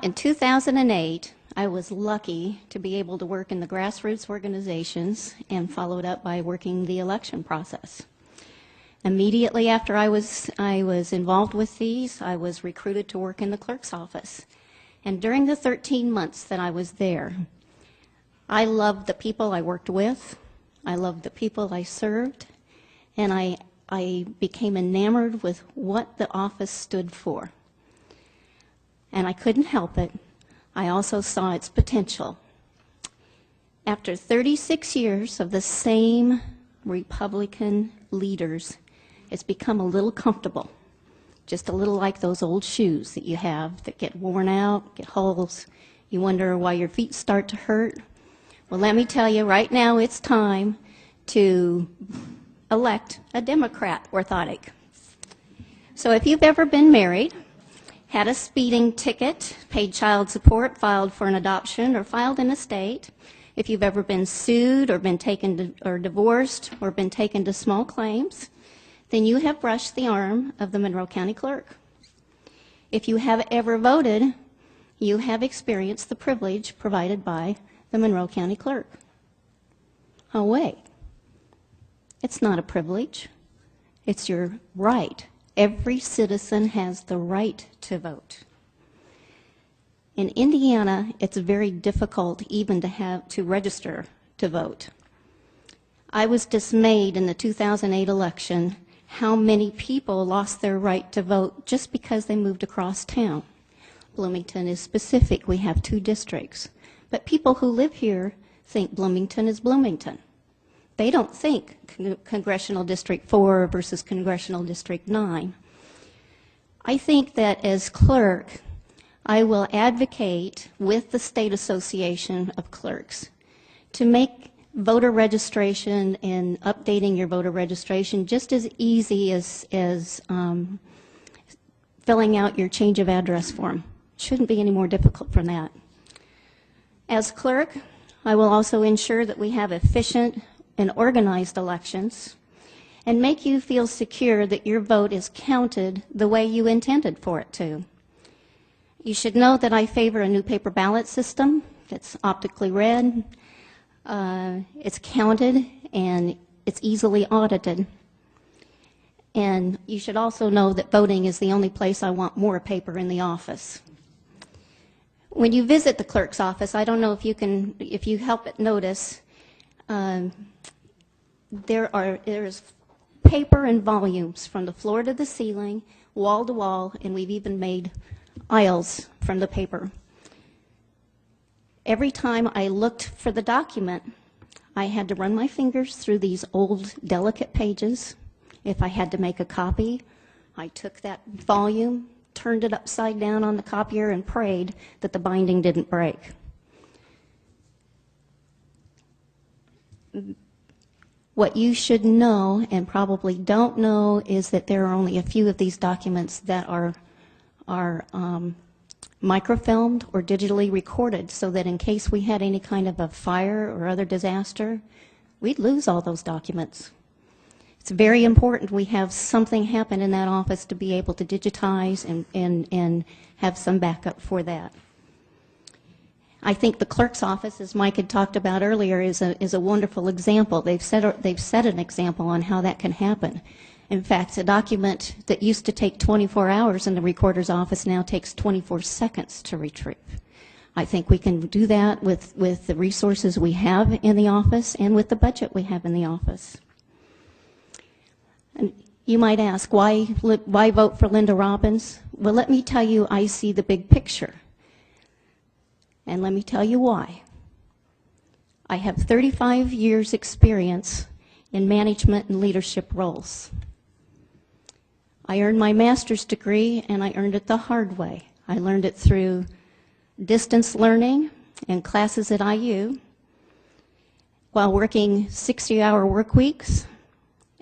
in 2008, I was lucky to be able to work in the grassroots organizations and followed up by working the election process. Immediately after I was involved with these, I was recruited to work in the clerk's office. And during the 13 months that I was there, I loved the people I worked with, I loved the people I served, and I became enamored with what the office stood for. And I couldn't help it. I also saw its potential. After 36 years of the same Republican leaders, it's become a little comfortable, just a little like those old shoes that you have that get worn out, get holes. You wonder why your feet start to hurt. Well, let me tell you, right now it's time to elect a Democrat orthotic. So if you've ever been married, had a speeding ticket, paid child support, filed for an adoption, or filed an estate, if you've ever been sued or been taken to, or divorced or been taken to small claims, then you have brushed the arm of the Monroe County Clerk. If you have ever voted, you have experienced the privilege provided by the Monroe County Clerk. Oh, wait. It's not a privilege. It's your right. Every citizen has the right to vote. In Indiana, it's very difficult even to register to vote. I was dismayed in the 2008 election how many people lost their right to vote just because they moved across town. Bloomington is specific. We have 2 districts. But people who live here think Bloomington is Bloomington. They don't think Congressional District 4 versus Congressional District 9. I think that as clerk, I will advocate with the State Association of Clerks to make voter registration and updating your voter registration just as easy as filling out your change of address form. Shouldn't be any more difficult from that. As clerk, I will also ensure that we have efficient and organized elections and make you feel secure that your vote is counted the way you intended for it to. You should know that I favor a new paper ballot system that's optically read, it's counted, and it's easily audited. And you should also know that voting is the only place I want more paper in the office. When you visit the clerk's office, I don't know if you help it notice, there's paper in volumes from the floor to the ceiling, wall to wall, and we've even made aisles from the paper. Every time I looked for the document, I had to run my fingers through these old, delicate pages. If I had to make a copy, I took that volume, turned it upside down on the copier, and prayed that the binding didn't break. What you should know and probably don't know is that there are only a few of these documents that are microfilmed or digitally recorded, so that in case we had any kind of a fire or other disaster, we'd lose all those documents. It's very important we have something happen in that office to be able to digitize and have some backup for that. I think the clerk's office, as Mike had talked about earlier, is a wonderful example. They've set an example on how that can happen. In fact, a document that used to take 24 hours in the recorder's office now takes 24 seconds to retrieve. I think we can do that with the resources we have in the office and with the budget we have in the office. And you might ask, why vote for Linda Robbins? Well, let me tell you, I see the big picture. And let me tell you why. I have 35 years experience in management and leadership roles. I earned my master's degree, and I earned it the hard way. I learned it through distance learning and classes at IU while working 60-hour work weeks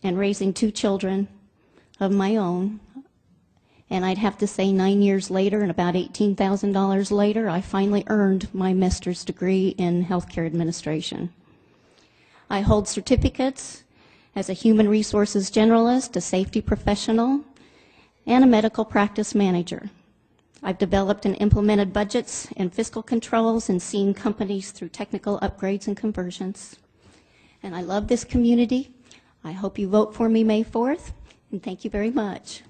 and raising 2 children of my own. And I'd have to say 9 years later and about $18,000 later, I finally earned my master's degree in healthcare administration. I hold certificates as a human resources generalist, a safety professional, and a medical practice manager. I've developed and implemented budgets and fiscal controls and seen companies through technical upgrades and conversions. And I love this community. I hope you vote for me May 4th, and thank you very much.